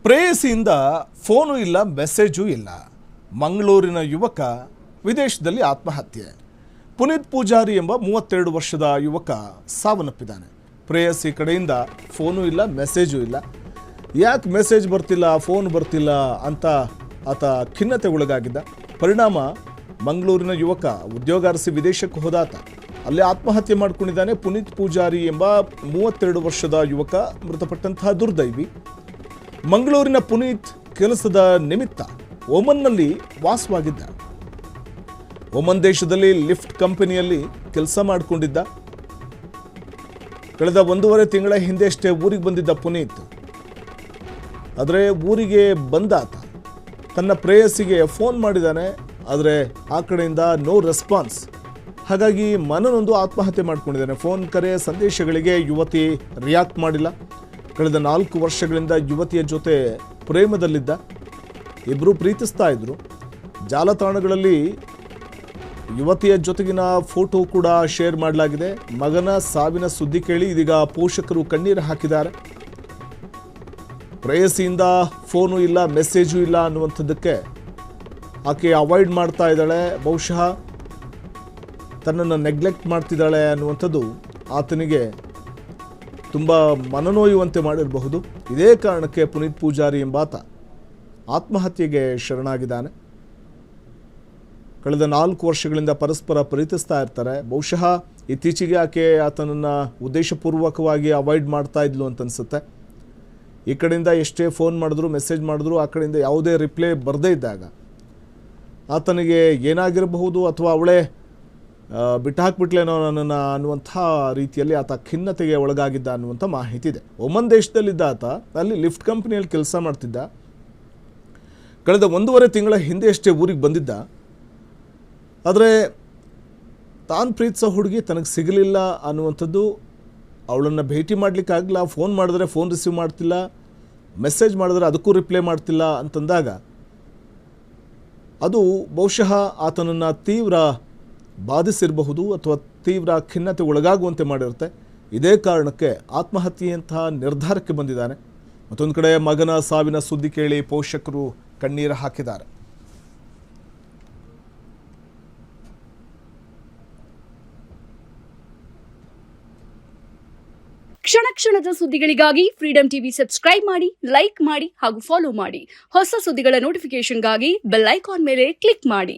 ಪ್ರೇಯಸಿಯಿಂದ phone ಇಲ್ಲ, message ಇಲ್ಲ. ಮಂಗಳೂರಿನ ಯುವಕ ವಿದೇಶದಲ್ಲಿ ಆತ್ಮಹತ್ಯೆ. ಪುನೀತ್ ಪೂಜಾರಿ ಎಂಬ 32 ವರ್ಷದ ಯುವಕ ಸಾವನ್ನಪ್ಪಿದ್ದಾನೆ. ಪ್ರೇಯಸಿ ಕಡೆಯಿಂದ ಫೋನು ಇಲ್ಲ, ಮೆಸೇಜು ಇಲ್ಲ. ಯಾಕೆ ಮೆಸೇಜ್ ಬರ್ತಿಲ್ಲ, ಫೋನ್ ಬರ್ತಿಲ್ಲ ಅಂತ ಆತ ಖಿನ್ನತೆಗೊಳಗಾಗಿದ್ದ. ಪರಿಣಾಮ ಮಂಗಳೂರಿನ ಯುವಕ ಉದ್ಯೋಗ ಅರಸಿ ವಿದೇಶಕ್ಕೆ ಹೋದಾತ ಅಲ್ಲಿ ಆತ್ಮಹತ್ಯೆ ಮಾಡಿಕೊಂಡಿದ್ದಾನೆ. ಪುನೀತ್ ಪೂಜಾರಿ ಎಂಬ 32 ವರ್ಷದ ಯುವಕ ಮೃತಪಟ್ಟಂತಹ ದುರ್ದೈವಿ. ಮಂಗಳೂರಿನ ಪುನೀತ್ ಕೆಲಸದ ನಿಮಿತ್ತ ಒಮನ್ನಲ್ಲಿ ವಾಸವಾಗಿದ್ದ. ಒಮನ್ ದೇಶದಲ್ಲಿ ಲಿಫ್ಟ್ ಕಂಪನಿಯಲ್ಲಿ ಕೆಲಸ ಮಾಡಿಕೊಂಡಿದ್ದ. ಕಳೆದ 1.5 ತಿಂಗಳ ಹಿಂದೆಷ್ಟೇ ಊರಿಗೆ ಬಂದಿದ್ದ ಪುನೀತ್. ಆದರೆ ಊರಿಗೆ ಬಂದಾತ ತನ್ನ ಪ್ರೇಯಸಿಗೆ ಫೋನ್ ಮಾಡಿದ್ದಾನೆ, ಆದರೆ ಆ ಕಡೆಯಿಂದ ನೋ ರೆಸ್ಪಾನ್ಸ್. ಹಾಗಾಗಿ ಮನನೊಂದು ಆತ್ಮಹತ್ಯೆ ಮಾಡ್ಕೊಂಡಿದ್ದಾನೆ. ಫೋನ್ ಕರೆ ಸಂದೇಶಗಳಿಗೆ ಯುವತಿ ರಿಯಾಕ್ಟ್ ಮಾಡಿಲ್ಲ. ಕಳೆದ 4 ವರ್ಷಗಳಿಂದ ಯುವತಿಯ ಜೊತೆ ಪ್ರೇಮದಲ್ಲಿದ್ದ. ಇಬ್ಬರು ಪ್ರೀತಿಸ್ತಾ ಇದ್ರು. ಜಾಲತಾಣಗಳಲ್ಲಿ ಯುವತಿಯ ಜೊತೆಗಿನ ಫೋಟೋ ಕೂಡ ಶೇರ್ ಮಾಡಲಾಗಿದೆ. ಮಗನ ಸಾವಿನ ಸುದ್ದಿ ಕೇಳಿ ಇದೀಗ ಪೋಷಕರು ಕಣ್ಣೀರು ಹಾಕಿದ್ದಾರೆ. ಪ್ರೇಯಸಿಯಿಂದ ಫೋನು ಇಲ್ಲ, ಮೆಸೇಜು ಇಲ್ಲ ಅನ್ನುವಂಥದ್ದಕ್ಕೆ ಆಕೆ ಅವಾಯ್ಡ್ ಮಾಡ್ತಾ ಇದ್ದಾಳೆ. ಬಹುಶಃ ತನ್ನನ್ನು ನೆಗ್ಲೆಕ್ಟ್ ಮಾಡ್ತಿದ್ದಾಳೆ ಅನ್ನುವಂಥದ್ದು ಆತನಿಗೆ ತುಂಬ ಮನನೋಯುವಂತೆ ಮಾಡಿರಬಹುದು. ಇದೇ ಕಾರಣಕ್ಕೆ ಪುನೀತ್ ಪೂಜಾರಿ ಎಂಬಾತ ಆತ್ಮಹತ್ಯೆಗೆ ಶರಣಾಗಿದ್ದಾನೆ. ಕಳೆದ 4 ವರ್ಷಗಳಿಂದ ಪರಸ್ಪರ ಪ್ರೀತಿಸ್ತಾ ಇರ್ತಾರೆ. ಬಹುಶಃ ಇತ್ತೀಚೆಗೆ ಆಕೆ ಆತನನ್ನು ಉದ್ದೇಶಪೂರ್ವಕವಾಗಿ ಅವಾಯ್ಡ್ ಮಾಡ್ತಾ ಇದ್ಲು ಅಂತ ಅನಿಸುತ್ತೆ. ಈ ಕಡೆಯಿಂದ ಎಷ್ಟೇ ಫೋನ್ ಮಾಡಿದ್ರು, ಮೆಸೇಜ್ ಮಾಡಿದ್ರು ಆ ಕಡೆಯಿಂದ ಯಾವುದೇ ರಿಪ್ಲೈ ಬರದೇ ಇದ್ದಾಗ ಆತನಿಗೆ ಏನಾಗಿರಬಹುದು, ಅಥವಾ ಅವಳೇ ಬಿಟ್ಟು ಹಾಕ್ಬಿಟ್ಲೇನೋ ನನ್ನನ್ನು ಅನ್ನುವಂಥ ರೀತಿಯಲ್ಲಿ ಆತ ಖಿನ್ನತೆಗೆ ಒಳಗಾಗಿದ್ದ ಅನ್ನುವಂಥ ಮಾಹಿತಿ ಇದೆ. ಒಮನ್ ದೇಶದಲ್ಲಿದ್ದ ಆತ ಅಲ್ಲಿ ಲಿಫ್ಟ್ ಕಂಪ್ನಿಯಲ್ಲಿ ಕೆಲಸ ಮಾಡ್ತಿದ್ದ. ಕಳೆದ 1.5 ತಿಂಗಳ ಹಿಂದೆ ಅಷ್ಟೇ ಊರಿಗೆ ಬಂದಿದ್ದ. ಆದರೆ ತಾನು ಪ್ರೀತಿಸೋ ಹುಡುಗಿ ತನಗೆ ಸಿಗಲಿಲ್ಲ ಅನ್ನುವಂಥದ್ದು, ಅವಳನ್ನು ಭೇಟಿ ಮಾಡಲಿಕ್ಕಾಗಲ್ಲ, ಫೋನ್ ಮಾಡಿದ್ರೆ ಫೋನ್ ರಿಸೀವ್ ಮಾಡ್ತಿಲ್ಲ, ಮೆಸೇಜ್ ಮಾಡಿದ್ರೆ ಅದಕ್ಕೂ ರಿಪ್ಲೈ ಮಾಡ್ತಿಲ್ಲ ಅಂತಂದಾಗ ಅದು ಬಹುಶಃ ಆತನನ್ನು ತೀವ್ರ ಬಾಧಿಸಿರಬಹುದು ಅಥವಾ ತೀವ್ರ ಖಿನ್ನತೆ ಒಳಗಾಗುವಂತೆ ಮಾಡಿರುತ್ತೆ. ಇದೇ ಕಾರಣಕ್ಕೆ ಆತ್ಮಹತ್ಯೆಯಂತಹ ನಿರ್ಧಾರಕ್ಕೆ ಬಂದಿದ್ದಾನೆ. ಮತ್ತೊಂದು ಕಡೆ ಮಗನ ಸಾವಿನ ಸುದ್ದಿ ಕೇಳಿ ಪೋಷಕರು ಕಣ್ಣೀರು ಹಾಕಿದ್ದಾರೆ. ಕ್ಷಣ ಕ್ಷಣದ ಸುದ್ದಿಗಳಿಗಾಗಿ ಫ್ರೀಡಂ ಟಿವಿ ಸಬ್ಸ್ಕ್ರೈಬ್ ಮಾಡಿ, ಲೈಕ್ ಮಾಡಿ ಹಾಗೂ ಫಾಲೋ ಮಾಡಿ. ಹೊಸ ಸುದ್ದಿಗಳ ನೋಟಿಫಿಕೇಶನ್ಗಾಗಿ ಬೆಲ್ ಐಕಾನ್ ಮೇಲೆ ಕ್ಲಿಕ್ ಮಾಡಿ.